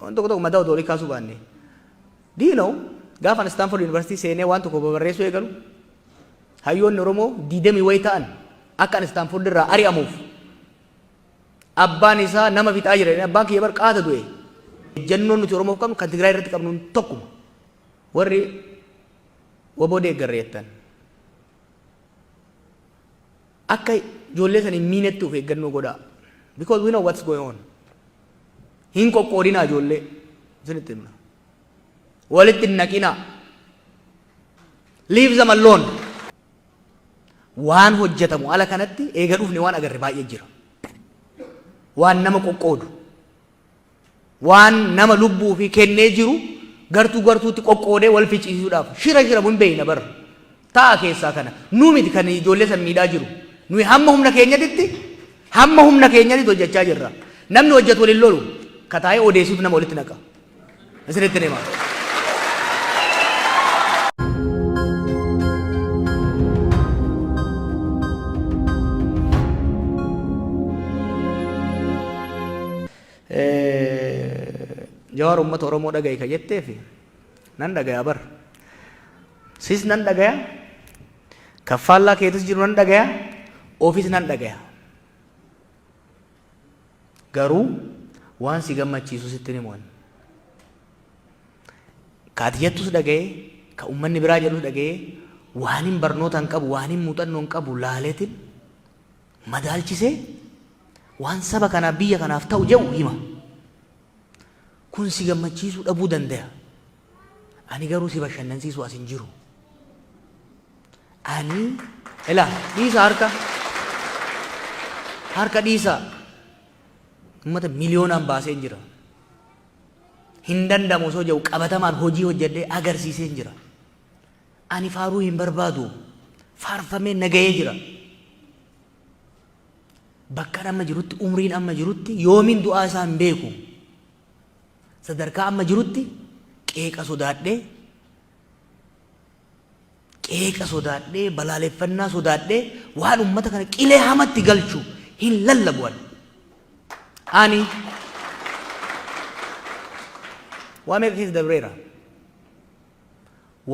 Untuk madaa odoo kaasuu baanne. Do you know gaafa Stanford University seenee waan tokko barreessuu eegalu hayyoonni Oromoo diidamii wayii ta'an akka Stanford irraa ari'amuuf abbaan isaa nama fixaa jira abbaan kiyya bar qaata du'e jennoon nuti Oromoof qabnu kan Tigraay irratti qabnu tokkuma warri waboo deeggarreettan akka ijoollee san hin miinetti of eeggannoo godhaa because we know what's going on hin qoqqoodinaa ijoollee isinitti himna walitti hin naqinaa leave them alone waan hojjetamu ala kanatti eega dhufne waan agarre baay'ee jira waan nama qoqqoodu waan nama lubbuu fi kennee jiru gartuutti qoqqoodee wal ficciisuudhaaf shira mun beeyna bar ta'a keessaa kana nu miti kan ijoollee san miidhaa jiru nuyi hamma humna keenyatti hojjechaa jirra namni hojjetu waliin lolu kataa'ee odeessuuf nama walitti naqa isinitti hima Jawar ummata Oromoo dhagaye ka jetteef nan dhagaya bar sis nan dhagaya kaffallaa keetis jiru nan dhagaya ofis nan dhagaya garuu waan si gammachiisu sitti himuun kaatiyattus dhagaye ka ummanni biraa jedhus dhagaye waan hin barnootaan qabu waan hin muuxannoon qabu laaleetiin madaalchisee waan saba kanaaf biyya kanaaf ta'u jedhu hima kun si gammachiisuu dhabuu danda'a ani garuu si bashannansiisu as hin jiru ani ilaa dhiisa harka dhiisa ummata miliyoonaan baasee jira hin danda'amu osoo jedhu qabatamaan hojii hojjedhee agarsiisee jira ani faaruu hin barbaadu faarfamee nagayee jira bakka amma jirutti umriin amma jirutti yoomiin du'aa isaa hin beeku sadarkaa amma jirutti qeeqa sodaadhee balaaleffannaa sodaadhee waan ummata kana qilee hamatti galchu hin lallabu'an ani waa meeqa keessa dabreera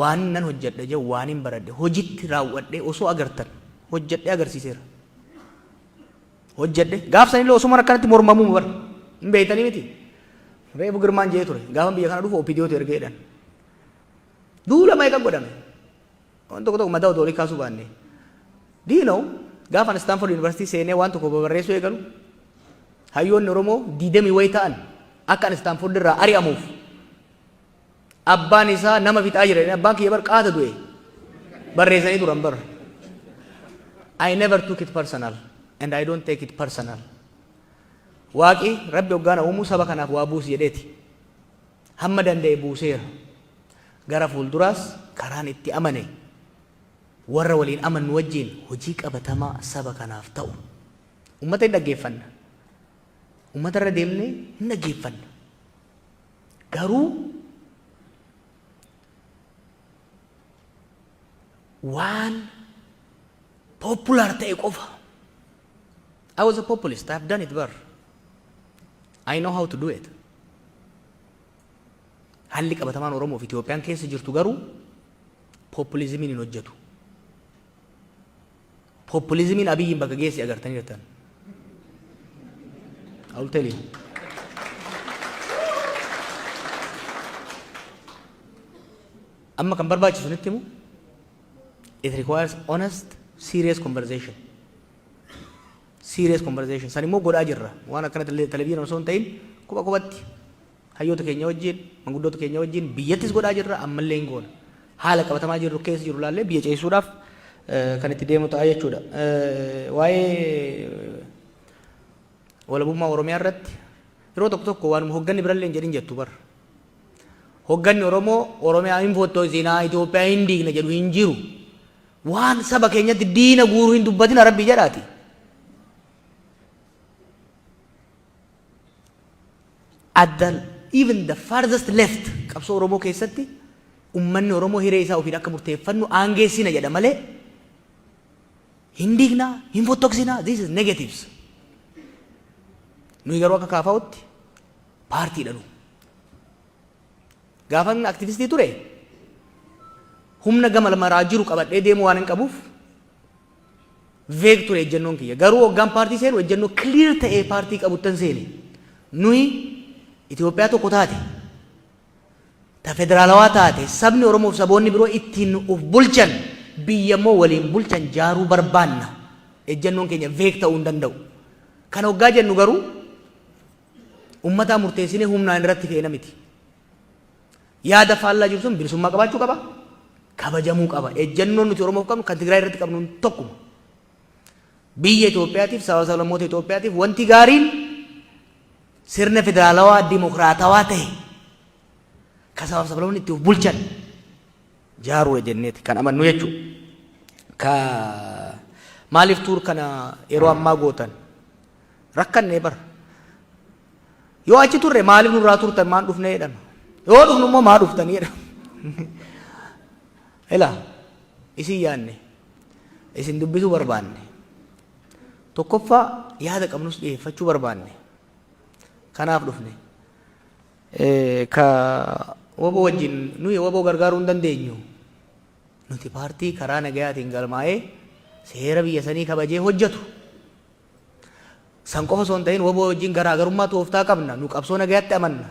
waan nan hojjedhe jedhu waan hin baradhe hojitti raawwadhee osoo agartan hojjedhee agarsiiseera hojjedhe gaafsanillee osuma akkanatti mormamuu bar hin beeytanii miti reefu girmaan jee ture gaafa biyya kana dhufu opiidiyootu ergeedhan duula meeqa godhame waan tokko madaa odoo kaasuu baanne do you know gaafa Stanford University seenee waan tokko barreessuu eegalu hayyoonni Oromoo diidamii wayii ta'an akka Stanford irraa ari'amuuf abbaan isaa nama fixaa jira abbaan kiyya bar qaata du'e barreessanii turan bar I never took it personal and I don't take it personal waaqi rabbi hoggaana uumuu saba kanaaf waa buusi jedheeti hamma danda'e buuseera gara fuulduraas karaan itti amane warra waliin amannu wajjin hojii qabatamaa saba kanaaf ta'u ummata hin dhaggeeffanna ummata irra deemnee hin dhaggeeffanna garuu waan popular ta'e qofa I was a populist I have done it bar I know how to do it halli qabatamaan Oromoo fi Itoophiyaan keessa jirtu garuu populizimiin hin hojjetu populizimiin abiyyiin bakka geessi agartanii jirtan I will tell you amma kan barbaachisu nitti himu it requires honest serious conversation san immoo godhaa jirra waan akkana televizyinii osoo hin ta'in qubatti hayyoota keenya wajjin manguddoota keenya wajjin biyyattis godhaa jirra ammallee hin goona haala qabatamaa jirru keessa jiru laallee biyya ceessuudhaaf kan itti deemu ta'a jechuudha waa'ee walabummaa Oromiyaa irratti yeroo tokko waan hogganni birallee hin jedhin jettu bar hogganni Oromoo Oromiyaa hin foottoisinaa Itoophiyaa hin diigna jedhu hin jiru waan saba keenyatti diina guuruu hin dubbatina rabbii jedhaati even the farthest left qabsoo Oromoo keessatti ummanni Oromoo hiree isaa ofiin akka murteeffannu aangeessina jedha malee hin diignaa hin fottoksinaa this is negatives nuyi garuu akka kaafaa'utti paartiidha nu gaafan aktivistii ture humna gama maraa jiru qabadhee deemu waan hin qabuuf veeg ture ejjennoon kiyya garuu hoggaan paartii seenu ejjennoo clear ta'ee paartii qabuttan seene nuyi Itoophiyaa tokko taate ta federaalawaa taate sabni Oromoof saboonni biroo ittiin of bulchan biyyammoo waliin bulchan jaaruu barbaanna ejjennoon keenya veeg ta'uu hin danda'u kan hoggaa jennu garuu ummataa murteessinee humnaan irratti feena miti yaada faallaa jiru sun bilisummaa qabaachuu qaba kabajamuu qaba ejjennoon nuti Oromoof qabnu kan Tigraay irratti qabnu tokkuma biyya Itoophiyaatiif sablammoota Itoophiyaatiif wanti gaariin sirna federaalawaa dimokiraatawaa ta'e ka sablammoonni itti of bulchan jaaruu jenneeti kan amannu jechuudha ka maaliif tuur kana yeroo ammaa gootan rakkannee bara yoo achi turre maaliif nurraa turtan maan dhufnee jedhan yoo dhufnu immoo maa dhuftanii jedhan ilaa isin yaanne isin dubbisuu barbaanne tokkoffaa yaada qabnus dhiyeeffachuu barbaanne kanaaf dhufne ka waboo wajjin nuyi waboo gargaaruu hin dandeenyu nuti paartii karaa nagayaatiin galmaa'ee seera biyya sanii kabajee hojjetu san qofa osoo hin ta'in waboo wajjin garaagarummaa tooftaa qabna nu qabsoo nagayaatti amanna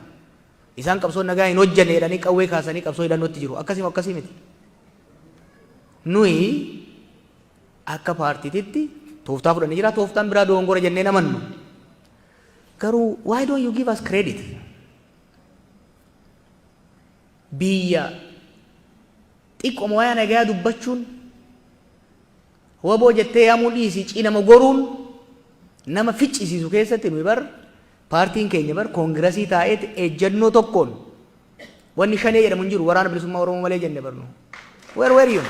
isaan qabsoo nagaa hin hojjanne jedhanii qawwee kaasanii qabsoo hidhannootti jiru akkasii miti nuyi akka paartiititti tooftaa fudhannee jira tooftaan biraa doongora jennee namannu garuu why don't you give us credit biyya xiqqoo wayaa nagayaa dubbachuun waboo jettee yaamuu dhiisii cinama goruun nama ficcisiisu keessatti nuyi bar paartiin keenya bar koongirasii taa'eeti ejjennoo tokkoon wanni shanee jedhamu hin jiru waraana bilisummaa Oromoo malee jenne barnu where you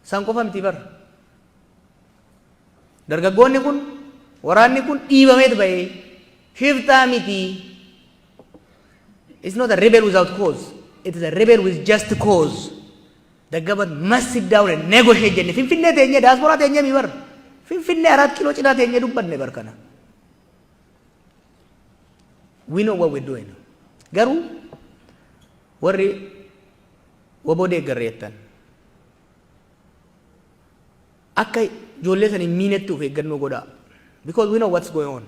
san qofa miti bar dargaggoonni kun waraanni kun dhiibameet ba'ee shiftaa miti it's not a rebel without cause it is a rebel with just cause the government must sit down and negotiate jenne finfinnee teenye diaspora teenye mi bar finfinnee 4 kilo cinaa teenye dubbanne bar kana we know what we're doing garuu warri waboo deeggarreettan akka ijoollee san hin miinetti of eeggannoo godhaa because we know what's going on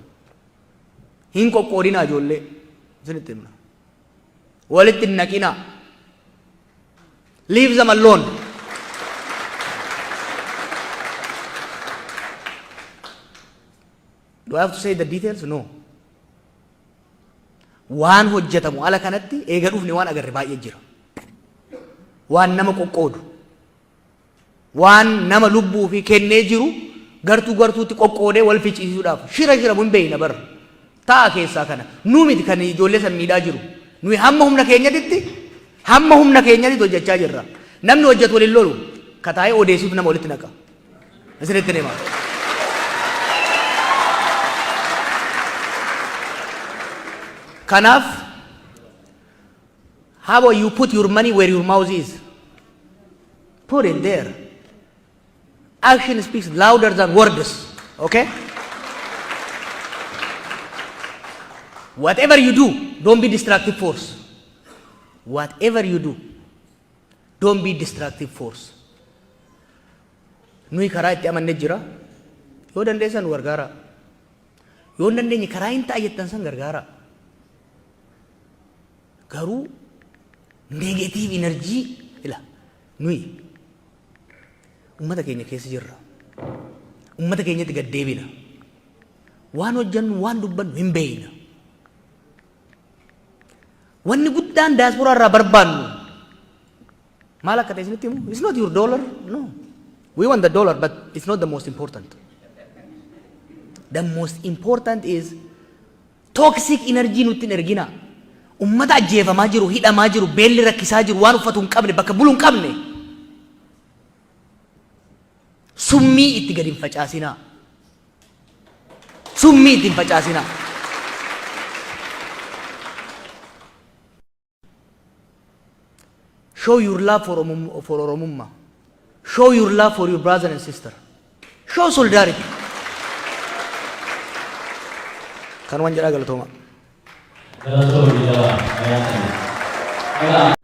hin qoqqoodinaa ijoollee isinitti himna walitti hin naqinaa leave them alone do I have to say the details no waan hojjetamu ala kanatti eega dhufne waan agarre baay'ee jira waan nama qoqqoodu waan nama lubbuu fi kennee jiru gartuutti qoqqoodee wal ficcisiisuudhaaf shira mun beeyna bar taa keessaa kana nu miti kan ijoollee san miidhaa jiru nuyi hamma humna keenyatti hojjechaa jirra namni hojjetu waliin lolu kataa'ee odeessuuf nama walitti naqa isinitti hima kanaaf how about you put your money where your mouth is put it there action speaks louder than words okay whatever you do don't be destructive force whatever you do don't be destructive force nuyi karaa itti amanne jira yoo dandeessan gargaara yoo dandeenye karaa hin ta'a jettan san gargaara garuu negative energy ila nuyi ummata keenya keessa jirra ummata keenyatti gaddeebina waan hojjannu waan dubbannu hin beeyna wanni guddaan diaspora irraa barbaannu maal akka ta'e isinitti himu it's not your dollar no we want the dollar but it's not the most important the most important is toxic energy nutti hin ergina ummata ajjeefamaa jiru hidhamaa jiru beelli rakkisaa jiru waan uffatu hin qabne bakka bulu hin qabne summii itti gadi hin facaasinaa summii itti hin facaasinaa show your love for Oromummaa show your love for your brother and sister show solidarity kan waan jedhaa galatooma Dalam suruh di Jawa, bayangkan. Enggak,